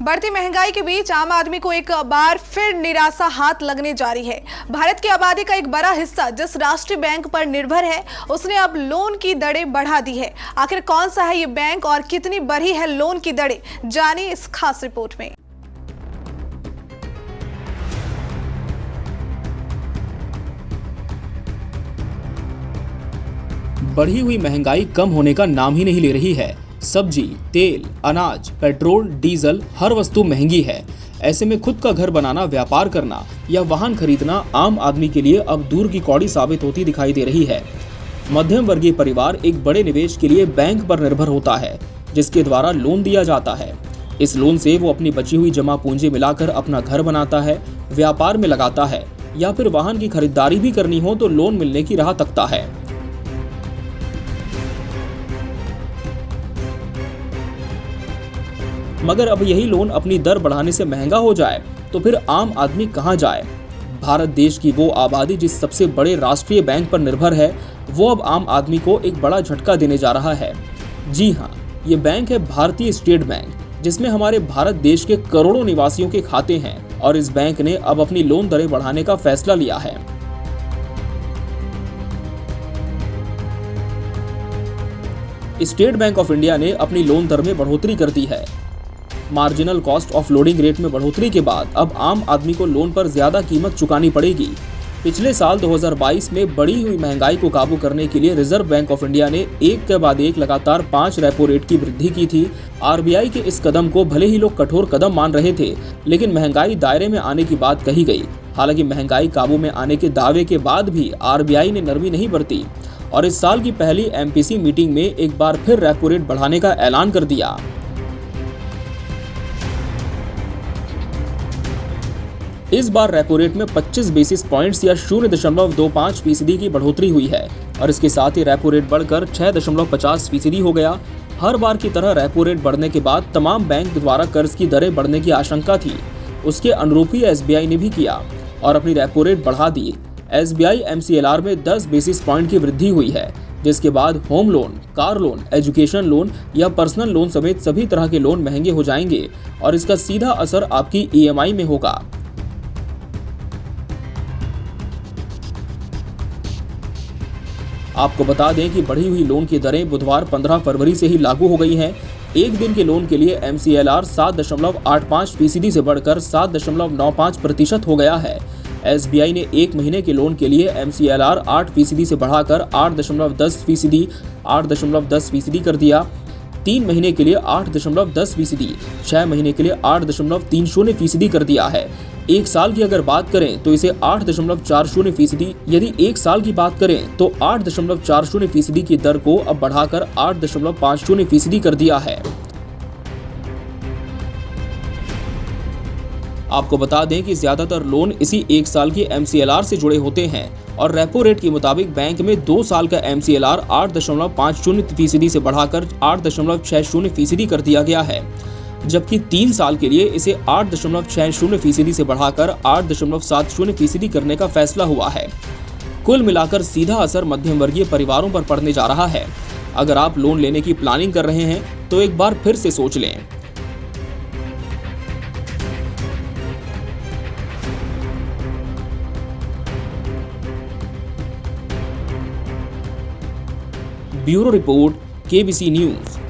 बढ़ती महंगाई के बीच आम आदमी को एक बार फिर निराशा हाथ लगने जा रही है। भारत की आबादी का एक बड़ा हिस्सा जिस राष्ट्रीय बैंक पर निर्भर है, उसने अब लोन की दरें बढ़ा दी है। आखिर कौन सा है ये बैंक और कितनी बढ़ी है लोन की दरें, जानिए इस खास रिपोर्ट में। बढ़ी हुई महंगाई कम होने का नाम ही नहीं ले रही है। सब्जी, तेल, अनाज, पेट्रोल, डीजल, हर वस्तु महंगी है। ऐसे में खुद का घर बनाना, व्यापार करना या वाहन खरीदना आम आदमी के लिए अब दूर की कौड़ी साबित होती दिखाई दे रही है। मध्यम वर्गीय परिवार एक बड़े निवेश के लिए बैंक पर निर्भर होता है, जिसके द्वारा लोन दिया जाता है। इस लोन से वो अपनी बची हुई जमा पूंजी मिलाकर अपना घर बनाता है, व्यापार में लगाता है या फिर वाहन की खरीदारी भी करनी हो तो लोन मिलने की राह तकता है। मगर अब यही लोन अपनी दर बढ़ाने से महंगा हो जाए तो फिर आम आदमी कहां जाए। भारत देश की वो आबादी जिस सबसे बड़े राष्ट्रीय बैंक पर निर्भर है, वो अब आम आदमी को एक बड़ा झटका देने जा रहा है। जी हाँ, ये बैंक है भारतीय स्टेट बैंक, जिसमें हमारे भारत देश के करोड़ों निवासियों के खाते हैं और इस बैंक ने अब अपनी लोन दरें बढ़ाने का फैसला लिया है। स्टेट बैंक ऑफ इंडिया ने अपनी लोन दर में बढ़ोतरी कर दी है। Marginal cost of loading rate में बढ़ोतरी के बाद अब आम आदमी को लोन पर ज्यादा कीमत चुकानी पड़ेगी। पिछले साल 2022 में बढ़ी हुई महंगाई को काबू करने के लिए रिजर्व बैंक ऑफ इंडिया ने एक के बाद एक लगातार 5 रेपो रेट की वृद्धि की थी। आरबीआई के इस कदम को भले ही लोग कठोर कदम मान रहे थे, लेकिन महंगाई दायरे में आने की बात कही गई। हालांकि महंगाई काबू में आने के दावे के बाद भी आरबीआई ने नरमी नहीं बरती और इस साल की पहली एमपीसी मीटिंग में एक बार फिर रेपो रेट बढ़ाने का ऐलान कर दिया। इस बार रेपो रेट में 25 बेसिस पॉइंट्स या 0.25% की बढ़ोतरी हुई है और इसके साथ ही रेपो रेट बढ़कर 6.50% हो गया। हर बार की तरह रेपो रेट बढ़ने के बाद तमाम बैंक द्वारा कर्ज की दरें बढ़ने की आशंका थी। उसके अनुरूप ही एसबीआई ने भी किया और अपनी रेपो रेट बढ़ा दी। एसबीआई एमसीएलआर में 10 बेसिस पॉइंट की वृद्धि हुई है, जिसके बाद home loan, car loan, education loan या पर्सनल लोन समेत सभी तरह के लोन महंगे हो जाएंगे और इसका सीधा असर आपकी ईएमआई में होगा। आपको बता दें कि बढ़ी हुई लोन की दरें बुधवार 15 फरवरी से ही लागू हो गई हैं। एक दिन के लोन के लिए एमसीएलआर 7.85% से बढ़कर 7.95% हो गया है। एसबीआई ने एक महीने के लोन के लिए एमसीएलआर 8% से बढ़ाकर 8.10% कर दिया। 3 महीने के लिए 8.10%, 6 महीने के लिए 8.30% कर दिया है। 1 साल की अगर बात करें तो इसे 8.40%, यदि 1 साल की बात करें तो 8.40% की दर को अब बढ़ाकर 8.50% कर दिया है। आपको बता दें कि ज्यादातर लोन इसी 1 साल की एमसीएलआर से जुड़े होते हैं और रेपो रेट के मुताबिक बैंक में 2 साल का एमसीएलआर 8.50% से बढ़ाकर 8.60% कर दिया गया है, जबकि 3 साल के लिए इसे 8.60% से बढ़ाकर 8.70% करने का फैसला हुआ है। कुल मिलाकर सीधा असर मध्यम वर्गीय परिवारों पर पड़ने जा रहा है। अगर आप लोन लेने की प्लानिंग कर रहे हैं तो एक बार फिर से सोच लें। Bureau report, KBC news.